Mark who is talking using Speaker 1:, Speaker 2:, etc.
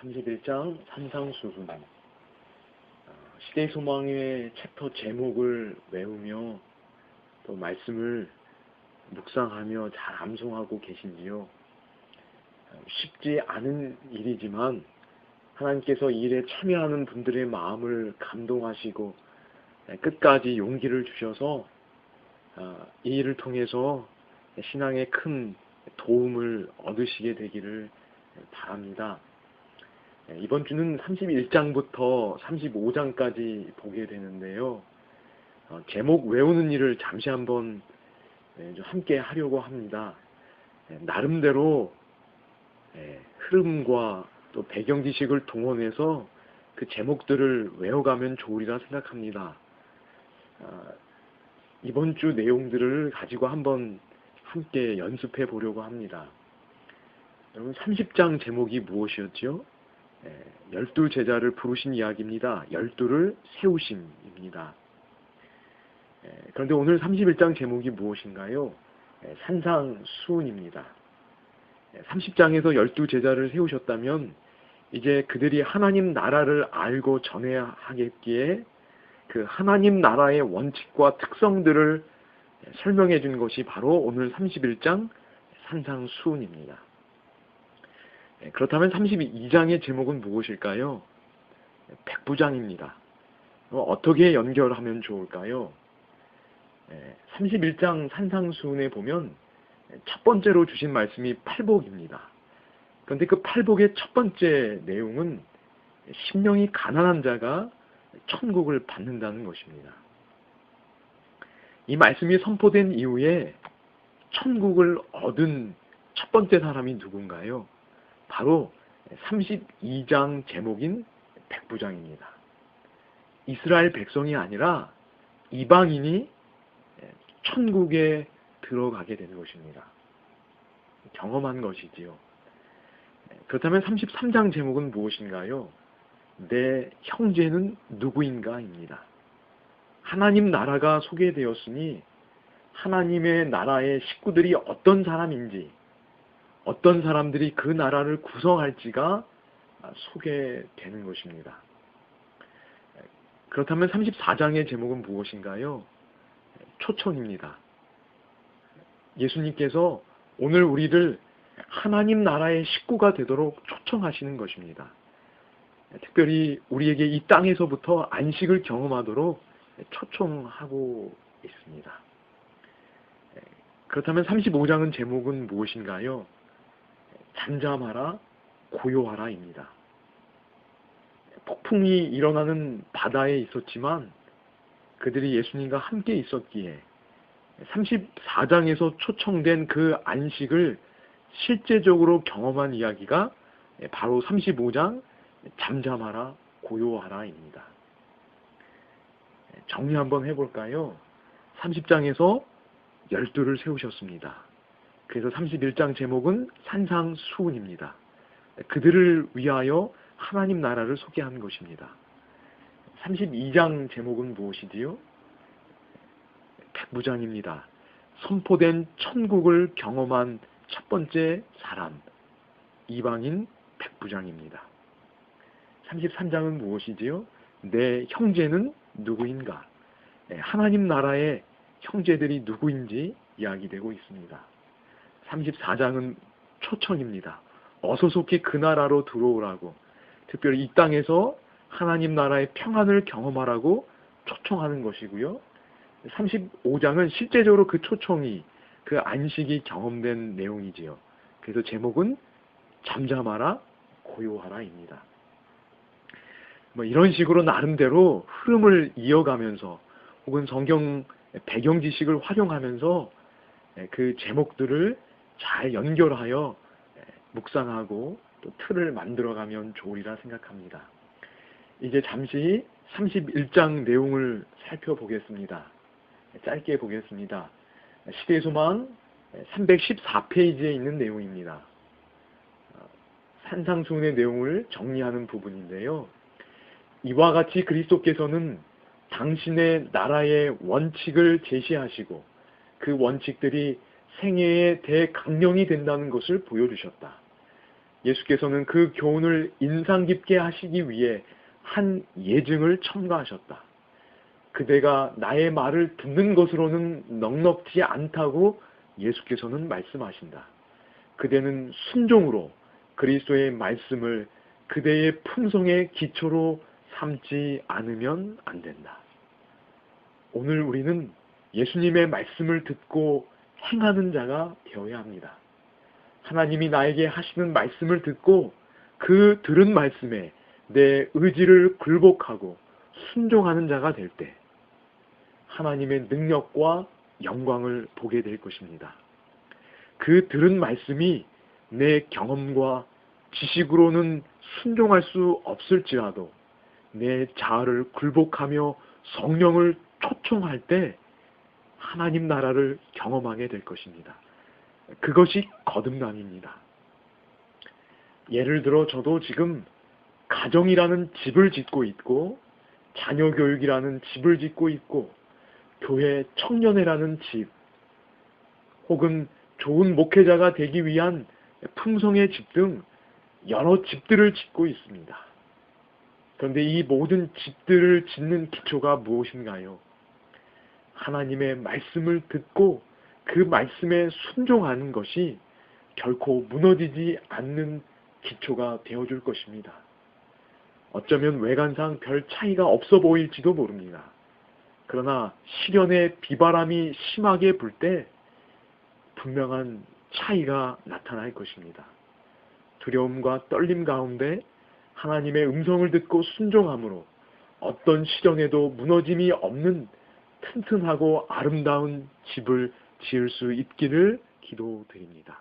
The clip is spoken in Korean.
Speaker 1: 31장 산상수훈. 시대의 소망의 챕터 제목을 외우며 또 말씀을 묵상하며 잘 암송하고 계신지요? 쉽지 않은 일이지만 하나님께서 이 일에 참여하는 분들의 마음을 감동하시고 끝까지 용기를 주셔서 이 일을 통해서 신앙에 큰 도움을 얻으시게 되기를 바랍니다. 이번 주는 31장부터 35장까지 보게 되는데요. 제목 외우는 일을 잠시 한번 함께 하려고 합니다. 나름대로 흐름과 또 배경 지식을 동원해서 그 제목들을 외워가면 좋으리라 생각합니다. 이번 주 내용들을 가지고 한번 함께 연습해 보려고 합니다. 여러분, 30장 제목이 무엇이었죠? 12 제자를 부르신 이야기입니다. 12를 세우심입니다. 그런데 오늘 31장 제목이 무엇인가요? 산상수훈입니다. 30장에서 12 제자를 세우셨다면 이제 그들이 하나님 나라를 알고 전해야 하겠기에 그 하나님 나라의 원칙과 특성들을 설명해 준 것이 바로 오늘 31장 산상수훈입니다. 그렇다면 32장의 제목은 무엇일까요? 백부장입니다. 어떻게 연결하면 좋을까요? 31장 산상수훈에 보면 첫 번째로 주신 말씀이 팔복입니다. 그런데 그 팔복의 첫 번째 내용은 심령이 가난한 자가 천국을 받는다는 것입니다. 이 말씀이 선포된 이후에 천국을 얻은 첫 번째 사람이 누군가요? 바로 32장 제목인 백부장입니다. 이스라엘 백성이 아니라 이방인이 천국에 들어가게 되는 것입니다. 경험한 것이지요. 그렇다면 33장 제목은 무엇인가요? 내 형제는 누구인가입니다. 하나님 나라가 소개되었으니 하나님의 나라의 식구들이 어떤 사람인지, 어떤 사람들이 그 나라를 구성할지가 소개되는 것입니다. 그렇다면 34장의 제목은 무엇인가요? 초청입니다. 예수님께서 오늘 우리를 하나님 나라의 식구가 되도록 초청하시는 것입니다. 특별히 우리에게 이 땅에서부터 안식을 경험하도록 초청하고 있습니다. 그렇다면 35장은 제목은 무엇인가요? 잠잠하라, 고요하라입니다. 폭풍이 일어나는 바다에 있었지만 그들이 예수님과 함께 있었기에 34장에서 초청된 그 안식을 실제적으로 경험한 이야기가 바로 35장 잠잠하라, 고요하라입니다. 정리 한번 해볼까요? 30장에서 12를 세우셨습니다. 그래서 31장 제목은 산상수훈입니다. 그들을 위하여 하나님 나라를 소개한 것입니다. 32장 제목은 무엇이지요? 백부장입니다. 선포된 천국을 경험한 첫 번째 사람, 이방인 백부장입니다. 33장은 무엇이지요? 내 형제는 누구인가? 하나님 나라의 형제들이 누구인지 이야기되고 있습니다. 34장은 초청입니다. 어서 속히 그 나라로 들어오라고, 특별히 이 땅에서 하나님 나라의 평안을 경험하라고 초청하는 것이고요. 35장은 실제적으로 그 초청이, 그 안식이 경험된 내용이지요. 그래서 제목은 잠잠하라, 고요하라입니다. 이런 식으로 나름대로 흐름을 이어가면서 혹은 성경 배경 지식을 활용하면서 그 제목들을 잘 연결하여 묵상하고 또 틀을 만들어가면 좋으리라 생각합니다. 이제 잠시 31장 내용을 살펴보겠습니다. 짧게 보겠습니다. 시대의 소망 314페이지에 있는 내용입니다. 산상수훈의 내용을 정리하는 부분인데요. 이와 같이 그리스도께서는 당신의 나라의 원칙을 제시하시고 그 원칙들이 생애의 대강령이 된다는 것을 보여주셨다. 예수께서는 그 교훈을 인상 깊게 하시기 위해 한 예증을 첨가하셨다. 그대가 나의 말을 듣는 것으로는 넉넉지 않다고 예수께서는 말씀하신다. 그대는 순종으로 그리스도의 말씀을 그대의 품성의 기초로 삼지 않으면 안 된다. 오늘 우리는 예수님의 말씀을 듣고 행하는 자가 되어야 합니다. 하나님이 나에게 하시는 말씀을 듣고 그 들은 말씀에 내 의지를 굴복하고 순종하는 자가 될 때 하나님의 능력과 영광을 보게 될 것입니다. 그 들은 말씀이 내 경험과 지식으로는 순종할 수 없을지라도 내 자아를 굴복하며 성령을 초청할 때 하나님 나라를 경험하게 될 것입니다. 그것이 거듭남입니다. 예를 들어 저도 지금 가정이라는 집을 짓고 있고 자녀 교육이라는 집을 짓고 있고 교회 청년회라는 집 혹은 좋은 목회자가 되기 위한 품성의 집 등 여러 집들을 짓고 있습니다. 그런데 이 모든 집들을 짓는 기초가 무엇인가요? 하나님의 말씀을 듣고 그 말씀에 순종하는 것이 결코 무너지지 않는 기초가 되어줄 것입니다. 어쩌면 외관상 별 차이가 없어 보일지도 모릅니다. 그러나 시련의 비바람이 심하게 불 때 분명한 차이가 나타날 것입니다. 두려움과 떨림 가운데 하나님의 음성을 듣고 순종함으로 어떤 시련에도 무너짐이 없는 튼튼하고 아름다운 집을 지을 수 있기를 기도드립니다.